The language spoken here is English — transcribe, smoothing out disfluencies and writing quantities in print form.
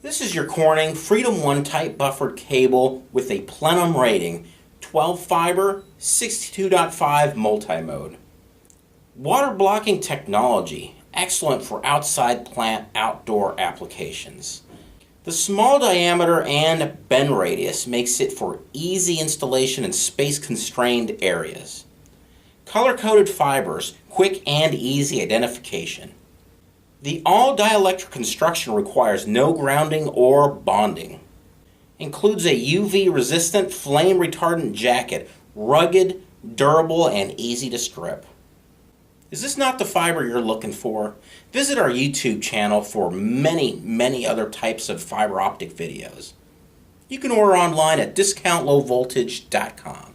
This is your Corning FREEDM 1 type buffered cable with a Plenum rating, 12 fiber, 62.5 multimode. Water blocking technology, excellent for outside plant outdoor applications. The small diameter and bend radius makes it for easy installation in space-constrained areas. Color-coded fibers, quick and easy identification. The all-dielectric construction requires no grounding or bonding. Includes a UV-resistant, flame-retardant jacket, rugged, durable, and easy to strip. Is this not the fiber you're looking for? Visit our YouTube channel for many other types of fiber optic videos. You can order online at discountlowvoltage.com.